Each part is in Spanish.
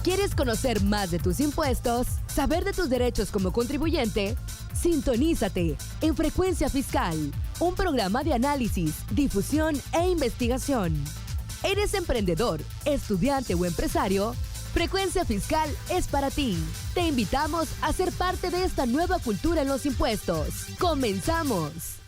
¿Quieres conocer más de tus impuestos? ¿Saber de tus derechos como contribuyente? Sintonízate en Frecuencia Fiscal, un programa de análisis, difusión e investigación. ¿Eres emprendedor, estudiante o empresario? Frecuencia Fiscal es para ti. Te invitamos a ser parte de esta nueva cultura en los impuestos. ¡Comenzamos!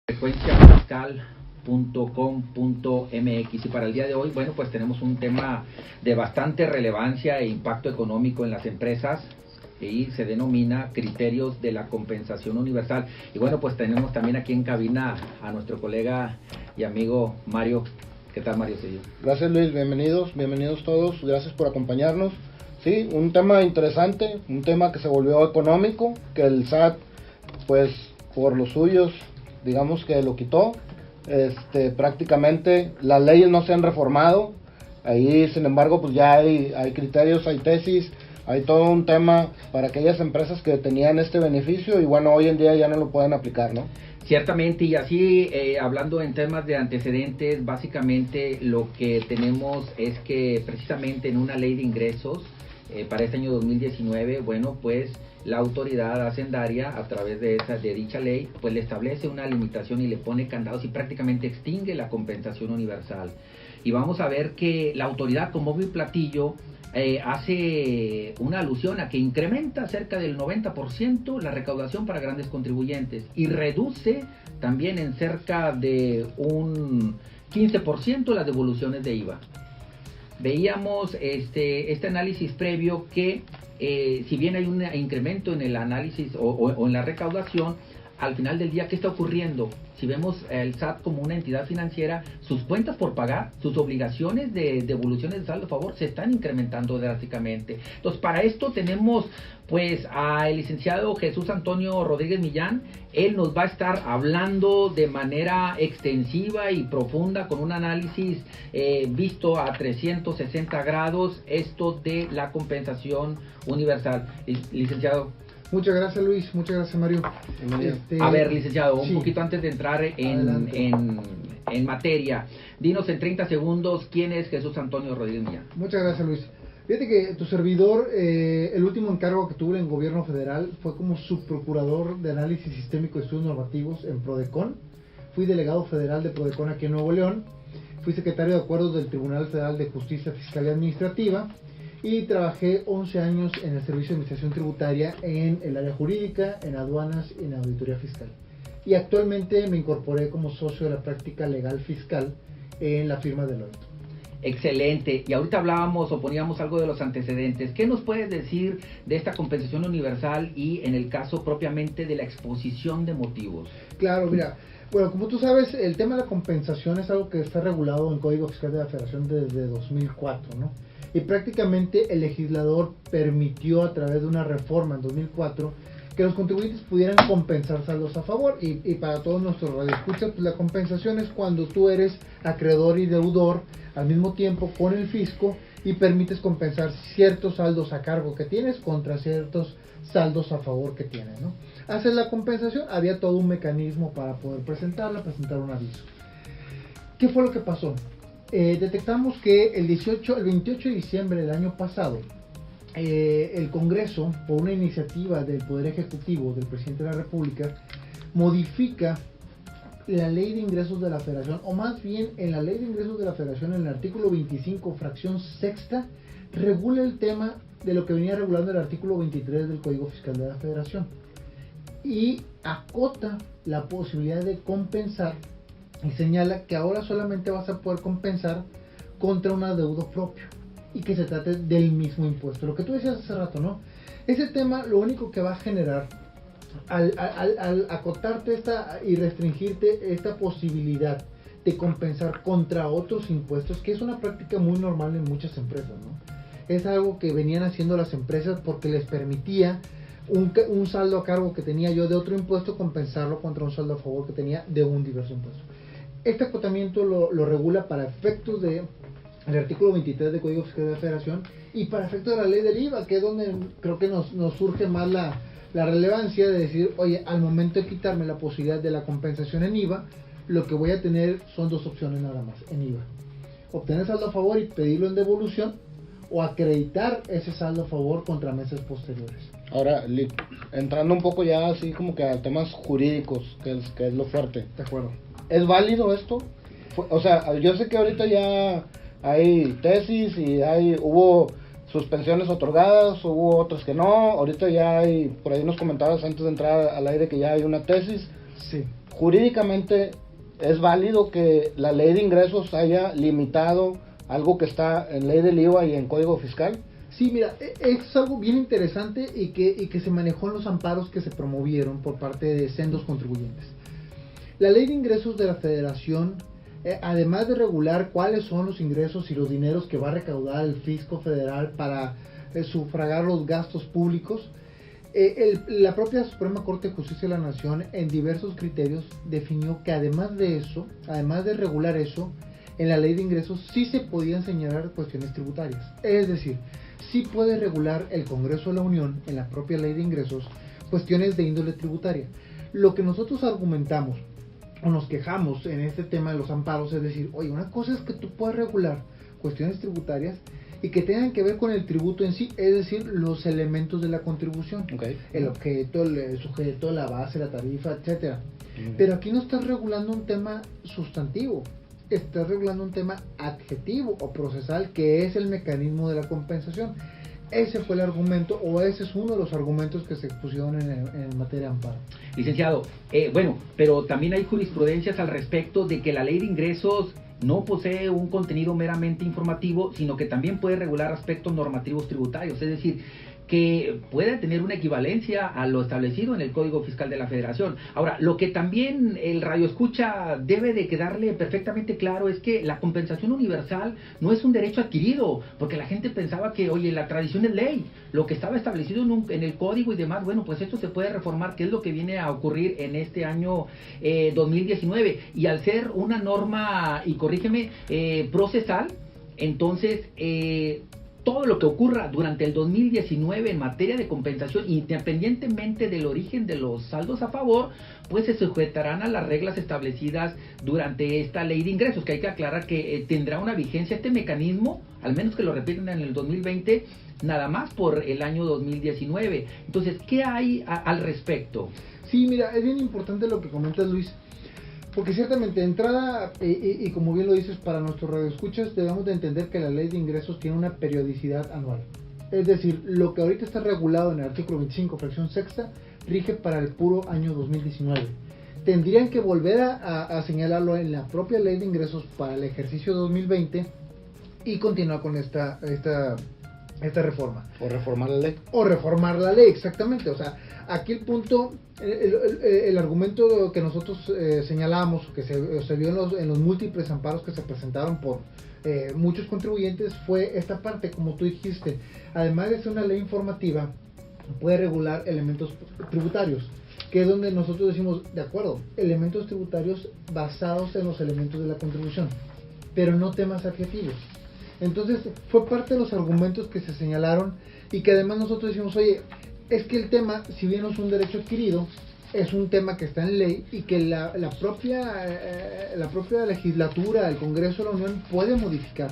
frecuenciafiscal.com.mx y para el día de hoy, bueno, pues tenemos un tema de bastante relevancia e impacto económico en las empresas y se denomina criterios de la compensación universal. Y bueno, pues tenemos también aquí en cabina a nuestro colega y amigo Mario. ¿Qué tal, Mario Cedillo? Gracias, Luis, bienvenidos todos, gracias por acompañarnos. Sí, un tema interesante, un tema que se volvió económico, que el SAT, pues, por los suyos, digamos que lo quitó. Prácticamente las leyes no se han reformado, ahí sin embargo pues ya hay criterios, hay tesis, hay todo un tema para aquellas empresas que tenían este beneficio y bueno, hoy en día ya no lo pueden aplicar, ¿no? Ciertamente, y así hablando en temas de antecedentes, básicamente lo que tenemos es que precisamente en una ley de ingresos para este año 2019, bueno, pues la autoridad hacendaria a través de dicha ley, pues le establece una limitación y le pone candados y prácticamente extingue la compensación universal. Y vamos a ver que la autoridad con bombo y platillo hace una alusión a que incrementa cerca del 90% la recaudación para grandes contribuyentes y reduce también en cerca de un 15% las devoluciones de IVA. Veíamos este análisis previo que si bien hay un incremento en el análisis o en la recaudación, al final del día, ¿qué está ocurriendo? Si vemos el SAT como una entidad financiera, sus cuentas por pagar, sus obligaciones de devoluciones de saldo a favor se están incrementando drásticamente. Entonces, para esto tenemos pues al licenciado Jesús Antonio Rodríguez Millán. Él nos va a estar hablando de manera extensiva y profunda con un análisis visto a 360 grados, esto de la compensación universal. Licenciado. Muchas gracias, Luis, muchas gracias, Mario. A ver, licenciado, un sí. poquito antes de entrar en materia, dinos en 30 segundos quién es Jesús Antonio Rodríguez Millán. Muchas gracias, Luis. Fíjate que tu servidor, el último encargo que tuve en gobierno federal fue como subprocurador de análisis sistémico de estudios normativos en Prodecon. Fui delegado federal de Prodecon aquí en Nuevo León. Fui secretario de acuerdos del Tribunal Federal de Justicia Fiscal y Administrativa. Y trabajé 11 años en el Servicio de Administración Tributaria en el área jurídica, en aduanas y en auditoría fiscal. Y actualmente me incorporé como socio de la práctica legal fiscal en la firma Deloitte. Excelente. Y ahorita hablábamos o poníamos algo de los antecedentes. ¿Qué nos puedes decir de esta compensación universal y en el caso propiamente de la exposición de motivos? Claro, mira. Bueno, como tú sabes, el tema de la compensación es algo que está regulado en el Código Fiscal de la Federación desde 2004, ¿no? Y prácticamente el legislador permitió a través de una reforma en 2004 que los contribuyentes pudieran compensar saldos a favor. Y para todos nuestros radioescuchas, pues la compensación es cuando tú eres acreedor y deudor al mismo tiempo con el fisco y permites compensar ciertos saldos a cargo que tienes contra ciertos saldos a favor que tienes, ¿no? Haces la compensación, había todo un mecanismo para poder presentar un aviso. ¿Qué fue lo que pasó? Detectamos que el 28 de diciembre del año pasado, el Congreso, por una iniciativa del Poder Ejecutivo del Presidente de la República, modifica la Ley de Ingresos de la Federación, o más bien en la Ley de Ingresos de la Federación, en el artículo 25, fracción sexta, regula el tema de lo que venía regulando el artículo 23 del Código Fiscal de la Federación y acota la posibilidad de compensar y señala que ahora solamente vas a poder compensar contra un adeudo propio y que se trate del mismo impuesto. Lo que tú decías hace rato, ¿no? Ese tema lo único que va a generar al acotarte y restringirte esta posibilidad de compensar contra otros impuestos, que es una práctica muy normal en muchas empresas, ¿no? Es algo que venían haciendo las empresas porque les permitía un saldo a cargo que tenía yo de otro impuesto, compensarlo contra un saldo a favor que tenía de un diverso impuesto. Este acotamiento lo regula para efectos del artículo 23 del Código Fiscal de la Federación y para efectos de la ley del IVA, que es donde creo que nos surge más la relevancia de decir, oye, al momento de quitarme la posibilidad de la compensación en IVA, lo que voy a tener son dos opciones nada más en IVA: obtener saldo a favor y pedirlo en devolución, o acreditar ese saldo a favor contra meses posteriores. Ahora, entrando un poco ya así como que a temas jurídicos, que es lo fuerte. De acuerdo. ¿Es válido esto? O sea, yo sé que ahorita ya hay tesis y hubo suspensiones otorgadas, hubo otras que no, ahorita ya hay, por ahí nos comentabas antes de entrar al aire que ya hay una tesis. Sí. Jurídicamente, ¿es válido que la ley de ingresos haya limitado algo que está en ley del IVA y en código fiscal? Sí, mira, es algo bien interesante y que se manejó en los amparos que se promovieron por parte de sendos contribuyentes. La ley de ingresos de la Federación, además de regular cuáles son los ingresos y los dineros que va a recaudar el fisco federal para sufragar los gastos públicos, la propia Suprema Corte de Justicia de la Nación en diversos criterios definió que además de eso, además de regular eso, en la ley de ingresos sí se podían señalar cuestiones tributarias. Es decir, sí puede regular el Congreso de la Unión en la propia ley de ingresos cuestiones de índole tributaria. Lo que nosotros argumentamos o nos quejamos en este tema de los amparos es decir, oye, una cosa es que tú puedas regular cuestiones tributarias y que tengan que ver con el tributo en sí, es decir, los elementos de la contribución, el objeto, el sujeto, la base, la tarifa, etcétera. Pero aquí no estás regulando un tema sustantivo, estás regulando un tema adjetivo o procesal, que es el mecanismo de la compensación. Ese fue el argumento, o ese es uno de los argumentos que se expusieron en materia de amparo. Licenciado, bueno, pero también hay jurisprudencias al respecto de que la ley de ingresos no posee un contenido meramente informativo, sino que también puede regular aspectos normativos tributarios, es decir, que puede tener una equivalencia a lo establecido en el Código Fiscal de la Federación. Ahora, lo que también el radioescucha debe de quedarle perfectamente claro es que la compensación universal no es un derecho adquirido, porque la gente pensaba que, oye, la tradición es ley, lo que estaba establecido en el Código y demás, bueno, pues esto se puede reformar, que es lo que viene a ocurrir en este año 2019, y al ser una norma, y corrígeme, procesal, entonces todo lo que ocurra durante el 2019 en materia de compensación, independientemente del origen de los saldos a favor, pues se sujetarán a las reglas establecidas durante esta ley de ingresos, que hay que aclarar que tendrá una vigencia este mecanismo, al menos que lo repiten en el 2020, nada más por el año 2019. Entonces, ¿qué hay al respecto? Sí, mira, es bien importante lo que comentas, Luis, porque ciertamente de entrada, y como bien lo dices, para nuestros radioescuchas debemos de entender que la ley de ingresos tiene una periodicidad anual. Es decir, lo que ahorita está regulado en el artículo 25, fracción sexta, rige para el puro año 2019. Tendrían que volver a señalarlo en la propia ley de ingresos para el ejercicio 2020 y continuar con esta reforma. O reformar la ley. O reformar la ley, exactamente. O sea, aquí el punto, el argumento que nosotros señalamos, que se vio en los múltiples amparos que se presentaron por muchos contribuyentes, fue esta parte, como tú dijiste. Además de ser una ley informativa, puede regular elementos tributarios, que es donde nosotros decimos, de acuerdo, elementos tributarios basados en los elementos de la contribución, pero no temas adjetivos. Entonces fue parte de los argumentos que se señalaron y que además nosotros decimos, oye, es que el tema, si bien no es un derecho adquirido, es un tema que está en ley y que la propia legislatura, el Congreso de la Unión puede modificar.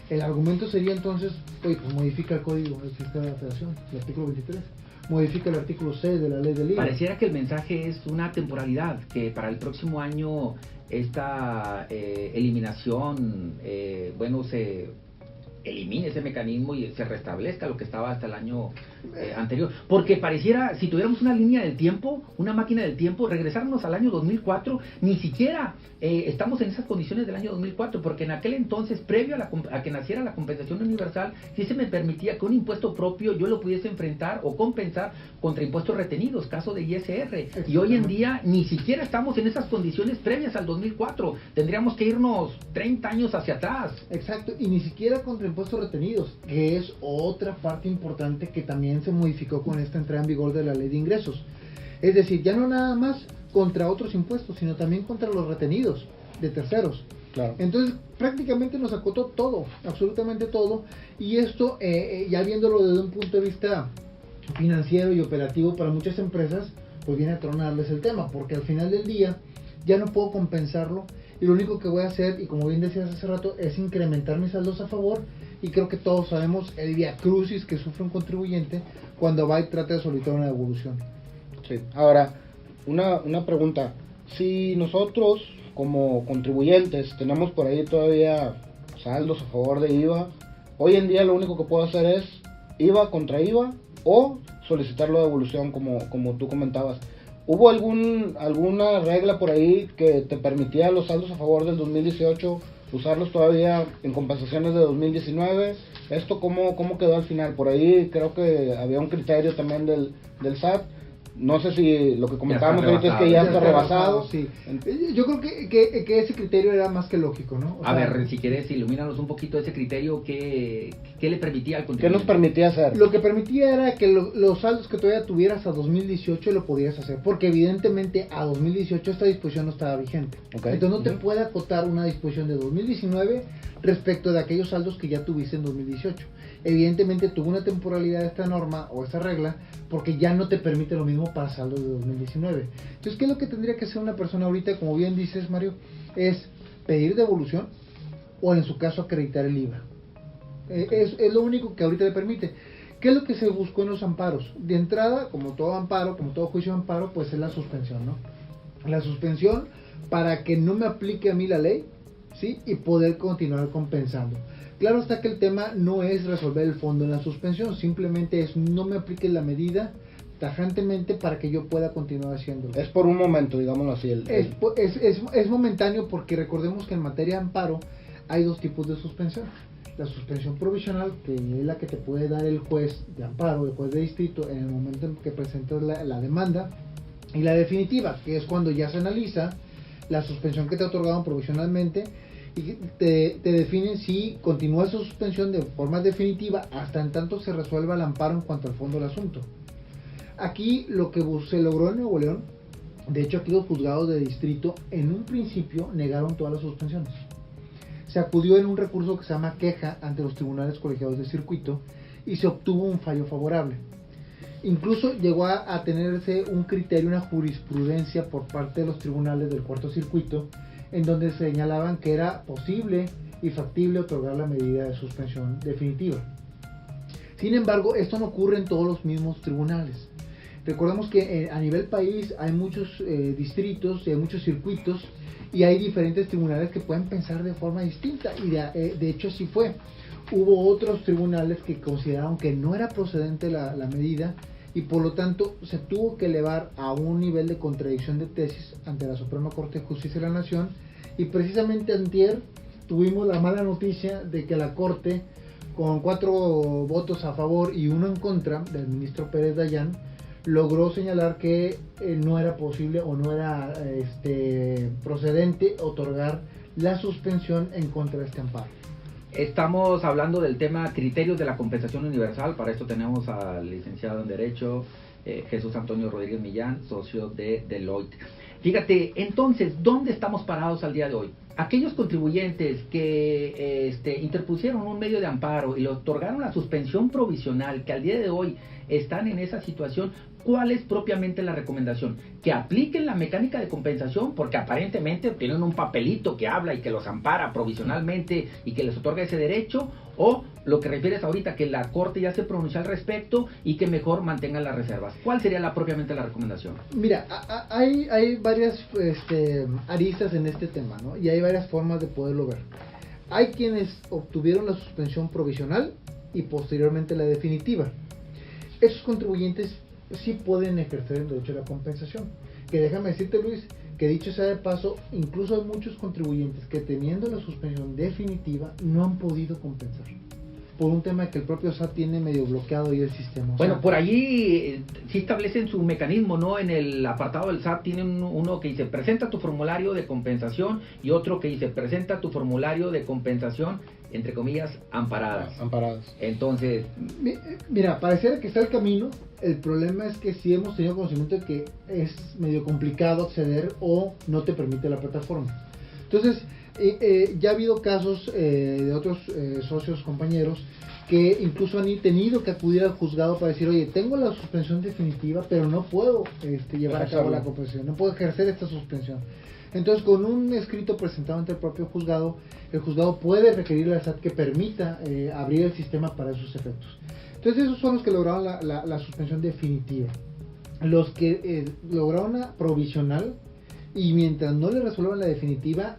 El argumento sería entonces, oye, pues modifica el Código Fiscal de la Federación, el artículo 23. Modifica el artículo 6 de la ley del IVA. Pareciera que el mensaje es una temporalidad, que para el próximo año esta eliminación, se elimine ese mecanismo y se restablezca lo que estaba hasta el año anterior. Porque pareciera, si tuviéramos una línea del tiempo, una máquina del tiempo, regresarnos al año 2004, ni siquiera estamos en esas condiciones del año 2004, porque en aquel entonces, previo a que naciera la compensación universal, sí se me permitía que un impuesto propio yo lo pudiese enfrentar o compensar contra impuestos retenidos, caso de ISR. Y hoy en día ni siquiera estamos en esas condiciones previas al 2004. Tendríamos que irnos 30 años hacia atrás. Exacto, y ni siquiera contra impuestos retenidos, que es otra parte importante que también se modificó con esta entrada en vigor de la ley de ingresos. Es decir, ya no nada más contra otros impuestos, sino también contra los retenidos de terceros. Claro. Entonces prácticamente nos acotó todo, absolutamente todo, y esto ya viéndolo desde un punto de vista financiero y operativo para muchas empresas, pues viene a tronarles el tema, porque al final del día ya no puedo compensarlo y lo único que voy a hacer, y como bien decías hace rato, es incrementar mis saldos a favor y creo que todos sabemos el viacrucis que sufre un contribuyente cuando va y trata de solicitar una devolución. Sí. Ahora, una pregunta. Si nosotros como contribuyentes tenemos por ahí todavía saldos a favor de IVA, hoy en día lo único que puedo hacer es IVA contra IVA o solicitar la devolución como tú comentabas. ¿Hubo alguna regla por ahí que te permitía los saldos a favor del 2018 usarlos todavía en compensaciones de 2019? ¿Esto cómo quedó al final? Por ahí creo que había un criterio también del SAT. No sé si lo que comentábamos ahorita es que ya está rebasado. Sí. Yo creo que ese criterio era más que lógico, ¿no? A ver, si quieres, ilumínanos un poquito ese criterio, ¿qué le permitía al contribuyente? ¿Qué nos permitía hacer? Lo que permitía era que los saldos que todavía tuvieras a 2018 lo podías hacer, porque evidentemente a 2018 esta disposición no estaba vigente. Okay. Entonces no te puede acotar una disposición de 2019 respecto de aquellos saldos que ya tuviste en 2018. Evidentemente tuvo una temporalidad esta norma o esta regla porque ya no te permite lo mismo para saldos de 2019. Entonces, ¿qué es lo que tendría que hacer una persona ahorita? Como bien dices, Mario, es pedir devolución o en su caso acreditar el IVA. Es lo único que ahorita le permite. ¿Qué es lo que se buscó en los amparos? De entrada, como todo amparo, como todo juicio de amparo, pues es la suspensión, ¿no? La suspensión para que no me aplique a mí la ley, ¿sí? Y poder continuar compensando. Claro está que el tema no es resolver el fondo en la suspensión, simplemente es no me aplique la medida tajantemente para que yo pueda continuar haciéndolo. Es por un momento, digámoslo así. Es momentáneo porque recordemos que en materia de amparo hay dos tipos de suspensión. La suspensión provisional, que es la que te puede dar el juez de amparo, el juez de distrito, en el momento en que presentas la demanda, y la definitiva, que es cuando ya se analiza la suspensión que te otorgaron provisionalmente y te definen si continúa esa suspensión de forma definitiva hasta en tanto se resuelva el amparo en cuanto al fondo del asunto. Aquí lo que se logró en Nuevo León, de hecho aquí los juzgados de distrito en un principio negaron todas las suspensiones. Se acudió en un recurso que se llama queja ante los tribunales colegiados de circuito y se obtuvo un fallo favorable. Incluso llegó a tenerse un criterio, una jurisprudencia por parte de los tribunales del cuarto circuito en donde señalaban que era posible y factible otorgar la medida de suspensión definitiva. Sin embargo, esto no ocurre en todos los mismos tribunales. Recordemos que a nivel país hay muchos distritos y hay muchos circuitos y hay diferentes tribunales que pueden pensar de forma distinta y de hecho así fue. Hubo otros tribunales que consideraron que no era procedente la medida y por lo tanto se tuvo que elevar a un nivel de contradicción de tesis ante la Suprema Corte de Justicia de la Nación y precisamente antier tuvimos la mala noticia de que la Corte, con 4 votos a favor y 1 en contra del ministro Pérez Dayán, logró señalar que no era posible o no era procedente otorgar la suspensión en contra de este amparo. Estamos hablando del tema criterios de la compensación universal. Para esto tenemos al licenciado en Derecho Jesús Antonio Rodríguez Millán, socio de Deloitte. Fíjate, entonces, ¿dónde estamos parados al día de hoy? Aquellos contribuyentes que interpusieron un medio de amparo y le otorgaron la suspensión provisional, que al día de hoy están en esa situación, ¿cuál es propiamente la recomendación? Que apliquen la mecánica de compensación, porque aparentemente tienen un papelito que habla y que los ampara provisionalmente y que les otorga ese derecho, o lo que refieres ahorita, que la Corte ya se pronunció al respecto y que mejor mantengan las reservas. ¿Cuál sería propiamente la recomendación? Mira, hay varias aristas en este tema, ¿no? Y hay varias formas de poderlo ver. Hay quienes obtuvieron la suspensión provisional y posteriormente la definitiva. Esos contribuyentes sí pueden ejercer el derecho a la compensación. Que déjame decirte, Luis, que dicho sea de paso, incluso hay muchos contribuyentes que teniendo la suspensión definitiva no han podido compensar. Por un tema que el propio SAT tiene medio bloqueado y el sistema. Bueno, por allí sí establecen su mecanismo, ¿no? En el apartado del SAT tienen uno que dice presenta tu formulario de compensación y otro que dice presenta tu formulario de compensación, entre comillas, amparadas. Entonces, mira, pareciera que está el camino. El problema es que sí hemos tenido conocimiento de que es medio complicado acceder o no te permite la plataforma. Entonces, ya ha habido casos de otros socios, compañeros, que incluso han tenido que acudir al juzgado para decir, oye, tengo la suspensión definitiva, pero no puedo llevar a cabo la compensación, no puedo ejercer esta suspensión. Entonces, con un escrito presentado ante el propio juzgado, el juzgado puede requerirle al SAT que permita abrir el sistema para esos efectos. Entonces, esos son los que lograron la suspensión definitiva. Los que lograron una provisional, y mientras no le resuelvan la definitiva,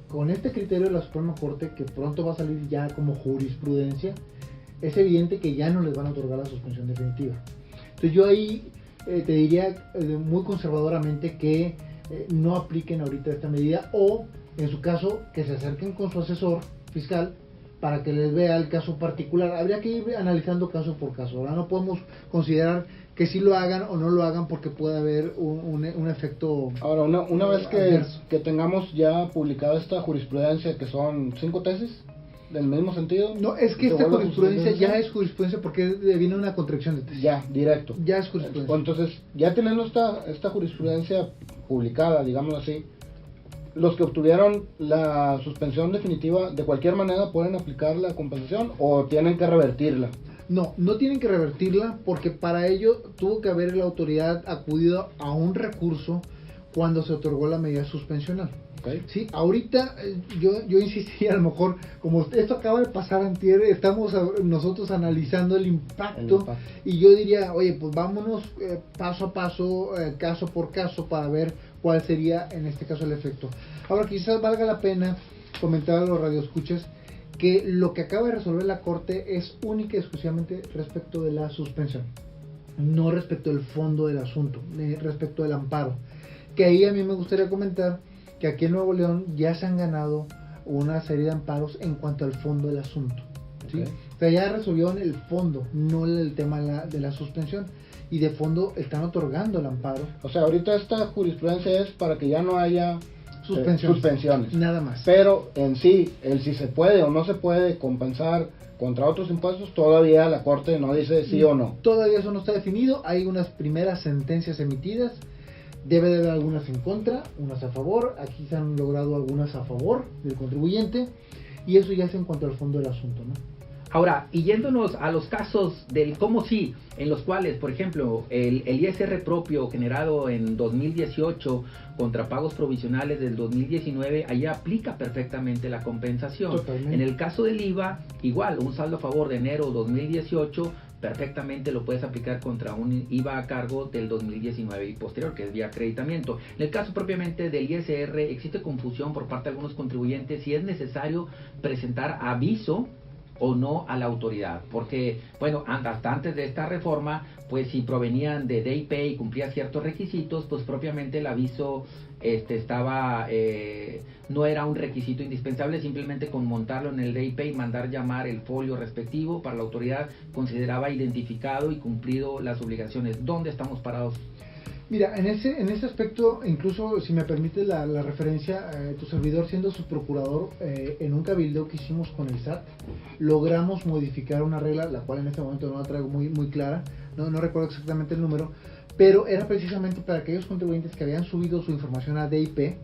con este criterio de la Suprema Corte, que pronto va a salir ya como jurisprudencia, es evidente que ya no les van a otorgar la suspensión definitiva. Entonces yo ahí te diría muy conservadoramente que no apliquen ahorita esta medida, o en su caso que se acerquen con su asesor fiscal para que les vea el caso particular. Habría que ir analizando caso por caso. Ahora no podemos considerar que sí lo hagan o no lo hagan porque puede haber un efecto. Ahora, una vez que tengamos ya publicada esta jurisprudencia, que son 5 tesis del mismo sentido. No, es que esta jurisprudencia ya es jurisprudencia porque viene una contradicción de tesis. Ya, directo. Ya es jurisprudencia. Entonces, ya teniendo esta jurisprudencia publicada, digámoslo así, los que obtuvieron la suspensión definitiva, ¿de cualquier manera pueden aplicar la compensación o tienen que revertirla? No, no tienen que revertirla porque para ello tuvo que haber la autoridad acudido a un recurso cuando se otorgó la medida suspensional. Okay. Sí, ahorita yo insistiría, a lo mejor, como esto acaba de pasar antier, estamos nosotros analizando el impacto, y yo diría, oye, pues vámonos paso a paso, caso por caso, para ver cuál sería en este caso el efecto. Ahora, quizás valga la pena comentar a los radioescuchas que lo que acaba de resolver la Corte es única y exclusivamente respecto de la suspensión, no respecto del fondo del asunto, respecto del amparo. Que ahí a mí me gustaría comentar que aquí en Nuevo León ya se han ganado una serie de amparos en cuanto al fondo del asunto, ¿sí? Okay. O sea, ya resolvieron el fondo, no el tema de la suspensión, y de fondo están otorgando el amparo. O sea, ahorita esta jurisprudencia es para que ya no haya suspensiones. Nada más. Pero en sí, el si se puede o no se puede compensar contra otros impuestos, todavía la Corte no dice sí o no. Todavía eso no está definido, hay unas primeras sentencias emitidas. Debe de haber algunas en contra, unas a favor. Aquí se han logrado algunas a favor del contribuyente, y eso ya es en cuanto al fondo del asunto, ¿no? Ahora, y yéndonos a los casos del cómo sí, en los cuales, por ejemplo, el ISR propio generado en 2018 contra pagos provisionales del 2019, ahí aplica perfectamente la compensación. Totalmente. En el caso del IVA, igual, un saldo a favor de enero 2018, perfectamente lo puedes aplicar contra un IVA a cargo del 2019 y posterior, que es vía acreditamiento. En el caso propiamente del ISR, existe confusión por parte de algunos contribuyentes si es necesario presentar aviso o no a la autoridad, porque, bueno, hasta antes de esta reforma, pues si provenían de DIP y cumplía ciertos requisitos, pues propiamente el aviso no era un requisito indispensable, simplemente con montarlo en el DIP y mandar llamar el folio respectivo para la autoridad consideraba identificado y cumplido las obligaciones. ¿Dónde estamos parados? Mira, en ese aspecto, incluso si me permite la referencia, tu servidor siendo su procurador, en un cabildeo que hicimos con el SAT, logramos modificar una regla, la cual en este momento no la traigo muy clara, no recuerdo exactamente el número, pero era precisamente para aquellos contribuyentes que habían subido su información a DIP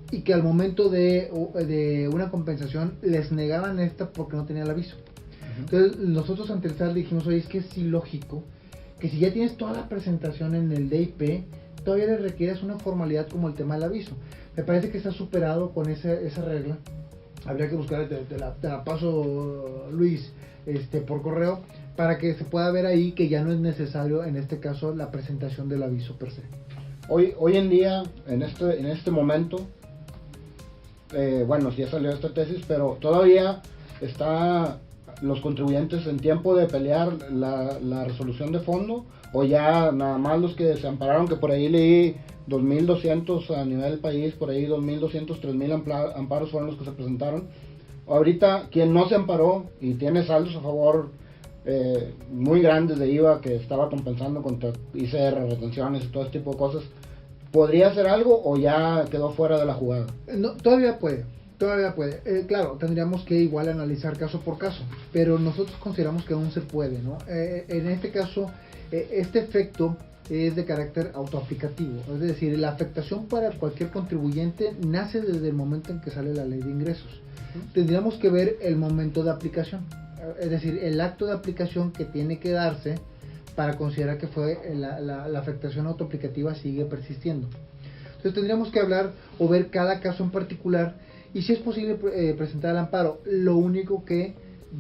y que al momento de una compensación les negaban esta porque no tenían el aviso. Entonces nosotros ante el SAT dijimos, oye, es que es ilógico que si ya tienes toda la presentación en el DIP, todavía le requieres una formalidad como el tema del aviso. Me parece que está superado con esa regla. Habría que buscar, te la paso, Luis, por correo, para que se pueda ver ahí que ya no es necesario, en este caso, la presentación del aviso per se. Hoy en día, en este momento, bueno, ya salió esta tesis, pero todavía está los contribuyentes en tiempo de pelear la resolución de fondo, o ya nada más los que se ampararon, que por ahí leí 2.200 a nivel del país, por ahí 2.200, 3.000 amparos fueron los que se presentaron. Ahorita quien no se amparó y tiene saldos a favor muy grandes de IVA que estaba compensando contra ICR, retenciones y todo este tipo de cosas, ¿podría hacer algo o ya quedó fuera de la jugada? No, todavía puede. Claro, tendríamos que igual analizar caso por caso, pero nosotros consideramos que aún se puede, ¿no? En este caso, este efecto es de carácter autoaplicativo, es decir, la afectación para cualquier contribuyente nace desde el momento en que sale la ley de ingresos. Tendríamos que ver el momento de aplicación, es decir, el acto de aplicación que tiene que darse para considerar que fue la afectación autoaplicativa sigue persistiendo. Entonces tendríamos que hablar o ver cada caso en particular y si es posible presentar el amparo. Lo único que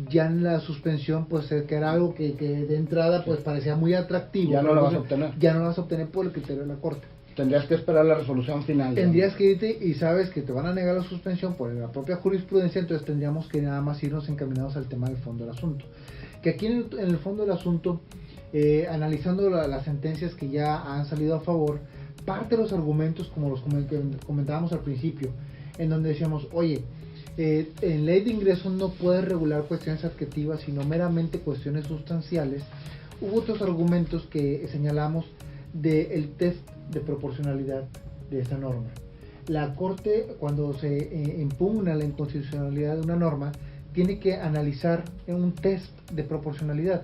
ya en la suspensión pues que era algo que de entrada pues parecía muy atractivo. Ya no lo vas a obtener. Ya no lo vas a obtener por el criterio de la Corte. Tendrías que esperar la resolución final. Tendrías que irte y sabes que te van a negar la suspensión por la propia jurisprudencia, entonces tendríamos que nada más irnos encaminados al tema del fondo del asunto. Que aquí en el fondo del asunto, analizando las sentencias que ya han salido a favor, parte de los argumentos como los comentábamos al principio, en donde decíamos, oye, en ley de ingresos no puedes regular cuestiones adjetivas, sino meramente cuestiones sustanciales. Hubo otros argumentos que señalamos del test de proporcionalidad de esa norma. La Corte, cuando se impugna la inconstitucionalidad de una norma, tiene que analizar un test de proporcionalidad.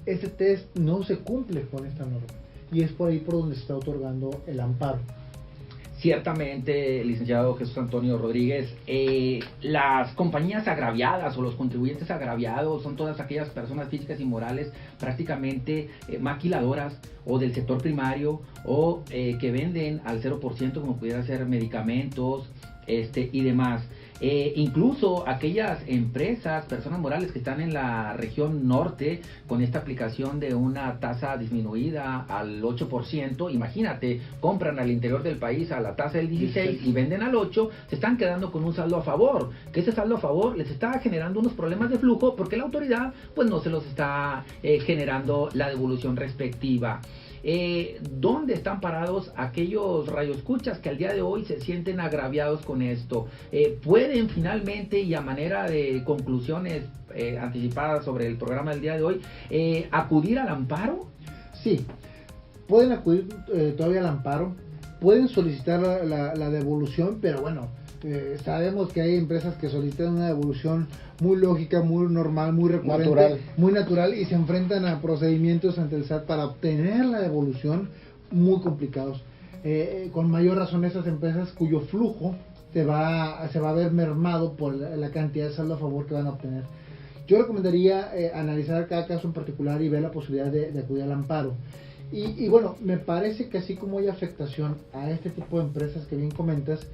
Ese test no se cumple con esta norma y es por ahí por donde se está otorgando el amparo. Ciertamente, licenciado Jesús Antonio Rodríguez, las compañías agraviadas o los contribuyentes agraviados son todas aquellas personas físicas y morales prácticamente maquiladoras o del sector primario o que venden al 0% como pudiera ser medicamentos y demás. Incluso aquellas empresas, personas morales que están en la región norte con esta aplicación de una tasa disminuida al 8%, imagínate, compran al interior del país a la tasa del 16 y venden al 8, se están quedando con un saldo a favor, que ese saldo a favor les está generando unos problemas de flujo porque la autoridad pues no se los está generando la devolución respectiva. ¿Dónde están parados aquellos radioescuchas que al día de hoy se sienten agraviados con esto? ¿Pueden finalmente y a manera de conclusiones anticipadas sobre el programa del día de hoy acudir al amparo? Sí, pueden acudir todavía al amparo, pueden solicitar la devolución, pero bueno, sabemos que hay empresas que solicitan una devolución muy lógica, muy normal, muy recurrente, muy natural y se enfrentan a procedimientos ante el SAT para obtener la devolución muy complicados. Con mayor razón esas empresas cuyo flujo se va a ver mermado por la cantidad de saldo a favor que van a obtener. Yo recomendaría analizar cada caso en particular y ver la posibilidad de acudir al amparo. Y bueno, me parece que así como hay afectación a este tipo de empresas que bien comentas,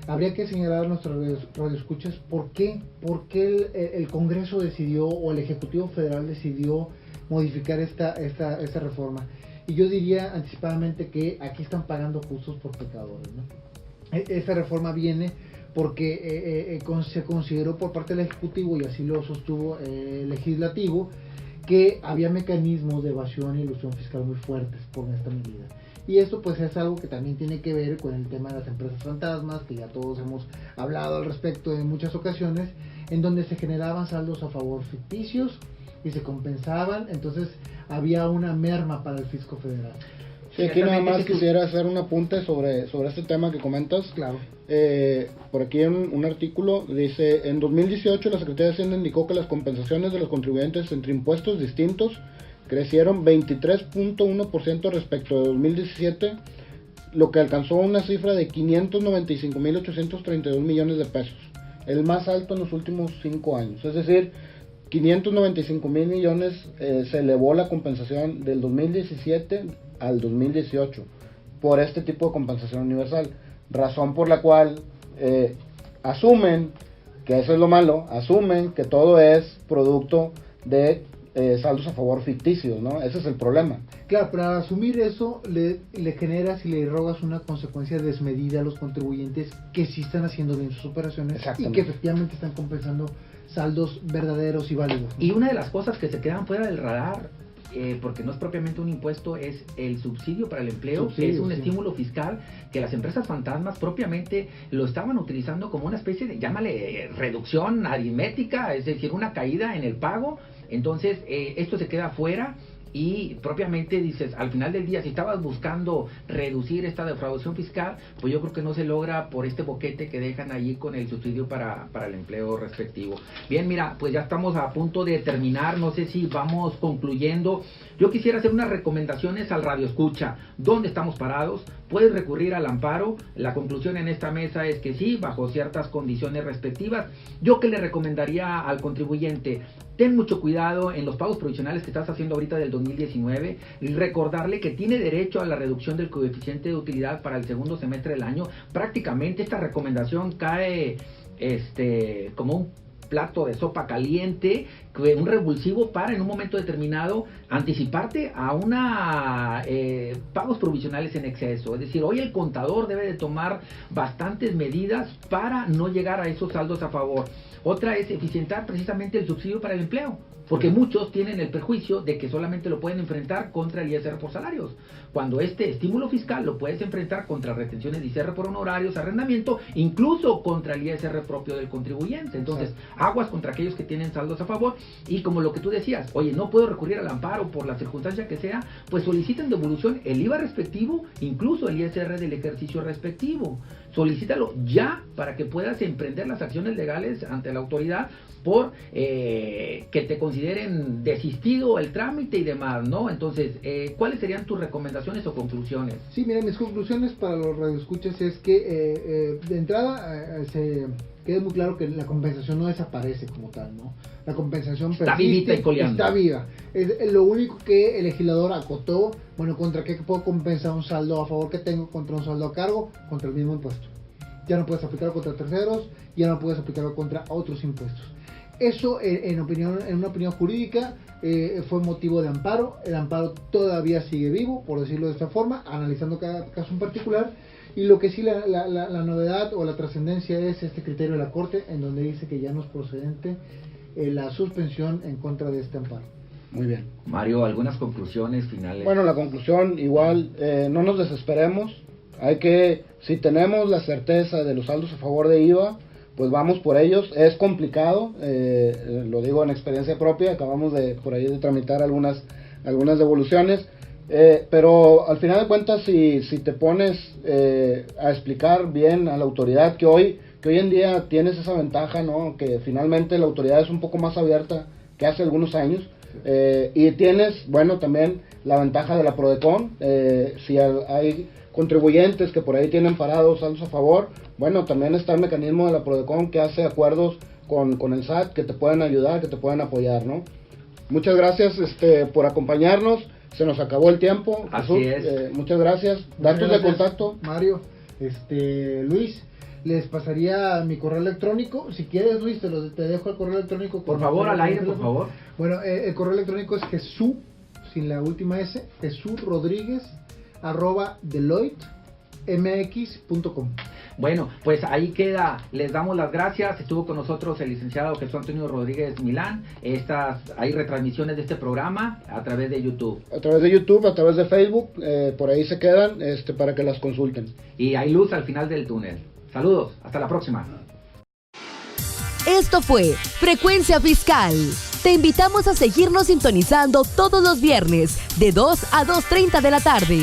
habría que señalar a nuestros radioescuchas por qué el Congreso decidió o el Ejecutivo Federal decidió modificar esta reforma. Y yo diría anticipadamente que aquí están pagando justos por pecadores, ¿no? Esta reforma viene porque se consideró por parte del Ejecutivo, y así lo sostuvo el Legislativo, que había mecanismos de evasión y elusión fiscal muy fuertes por esta medida. Y esto pues es algo que también tiene que ver con el tema de las empresas fantasmas, que ya todos hemos hablado al respecto en muchas ocasiones, en donde se generaban saldos a favor ficticios y se compensaban, entonces había una merma para el fisco federal. Sí, aquí nada más quisiera hacer un apunte sobre este tema que comentas. Claro. Por aquí en un artículo dice, en 2018 la Secretaría de Hacienda indicó que las compensaciones de los contribuyentes entre impuestos distintos crecieron 23.1% respecto de 2017, lo que alcanzó una cifra de 595.832 millones de pesos, el más alto en los últimos 5 años. Es decir, 595.000 millones se elevó la compensación del 2017 al 2018 por este tipo de compensación universal, razón por la cual asumen, que eso es lo malo, asumen que todo es producto de saldos a favor ficticios, ¿no? Ese es el problema. Claro, pero al asumir eso le generas y le rogas una consecuencia desmedida a los contribuyentes que sí están haciendo bien sus operaciones y que efectivamente están compensando saldos verdaderos y válidos, ¿no? Y una de las cosas que se quedan fuera del radar, porque no es propiamente un impuesto, es el subsidio para el empleo, que es un estímulo fiscal que las empresas fantasmas propiamente lo estaban utilizando como una especie de, llámale, reducción aritmética, es decir, una caída en el pago. Entonces esto se queda fuera y propiamente dices, al final del día, si estabas buscando reducir esta defraudación fiscal, pues yo creo que no se logra por este boquete que dejan allí con el subsidio para el empleo respectivo. Bien, mira, pues ya estamos a punto de terminar, no sé si vamos concluyendo. Yo quisiera hacer unas recomendaciones al radioescucha. ¿Dónde estamos parados? Puedes recurrir al amparo. La conclusión en esta mesa es que sí, bajo ciertas condiciones respectivas. Yo que le recomendaría al contribuyente, ten mucho cuidado en los pagos provisionales que estás haciendo ahorita del 2017 2019, y recordarle que tiene derecho a la reducción del coeficiente de utilidad para el segundo semestre del año. Prácticamente esta recomendación cae como un plato de sopa caliente, un revulsivo para en un momento determinado anticiparte a pagos provisionales en exceso. Es decir, hoy el contador debe de tomar bastantes medidas para no llegar a esos saldos a favor. Otra es eficientar precisamente el subsidio para el empleo, porque muchos tienen el perjuicio de que solamente lo pueden enfrentar contra el ISR por salarios, cuando este estímulo fiscal lo puedes enfrentar contra retenciones de ISR por honorarios, arrendamiento, incluso contra el ISR propio del contribuyente. Entonces, aguas contra aquellos que tienen saldos a favor, y como lo que tú decías, oye, no puedo recurrir al amparo por la circunstancia que sea, pues soliciten devolución el IVA respectivo, incluso el ISR del ejercicio respectivo. Solicítalo ya para que puedas emprender las acciones legales ante la autoridad por que te consideren desistido el trámite y demás, ¿no? Entonces, ¿cuáles serían tus recomendaciones o conclusiones? Sí, mira, mis conclusiones para los radioescuchas es que de entrada se quede muy claro que la compensación no desaparece como tal, ¿no? La compensación está vivita y coleando. Está viva. Es lo único que el legislador acotó, bueno, ¿contra qué puedo compensar un saldo a favor que tengo contra un saldo a cargo? Contra el mismo impuesto. Ya no puedes aplicarlo contra terceros, ya no puedes aplicarlo contra otros impuestos. Eso, en una opinión jurídica, fue motivo de amparo. El amparo todavía sigue vivo, por decirlo de esta forma, analizando cada caso en particular. Y lo que sí la novedad o la trascendencia es este criterio de la Corte, en donde dice que ya no es procedente la suspensión en contra de este amparo. Muy bien. Mario, ¿algunas conclusiones finales? Bueno, la conclusión igual, no nos desesperemos. Hay que, si tenemos la certeza de los saldos a favor de IVA, pues vamos por ellos. Es complicado, lo digo en experiencia propia, acabamos por ahí de tramitar algunas devoluciones, pero al final de cuentas, si te pones a explicar bien a la autoridad que hoy en día tienes esa ventaja, ¿no? Que finalmente la autoridad es un poco más abierta que hace algunos años, y tienes, bueno, también la ventaja de la PRODECON. Si hay contribuyentes que por ahí tienen parados saldos a favor, bueno, también está el mecanismo de la PRODECON que hace acuerdos con el SAT que te pueden ayudar, que te pueden apoyar, ¿no? Muchas gracias por acompañarnos. Se nos acabó el tiempo. Así Jesús, es. Muchas gracias. Datos de contacto. Mario, Luis, les pasaría mi correo electrónico. Si quieres, Luis, te dejo el correo electrónico. Por favor, al aire, por favor. Bueno, el correo electrónico es Jesús, sin la última S, jesús.rodríguez@deloittemx.com. Bueno, pues ahí queda, les damos las gracias. Estuvo con nosotros el licenciado Jesús Antonio Rodríguez Milán. Hay retransmisiones de este programa a través de YouTube. A través de YouTube, a través de Facebook, por ahí se quedan para que las consulten. Y hay luz al final del túnel. Saludos, hasta la próxima. Esto fue Frecuencia Fiscal. Te invitamos a seguirnos sintonizando todos los viernes de 2 a 2:30 de la tarde.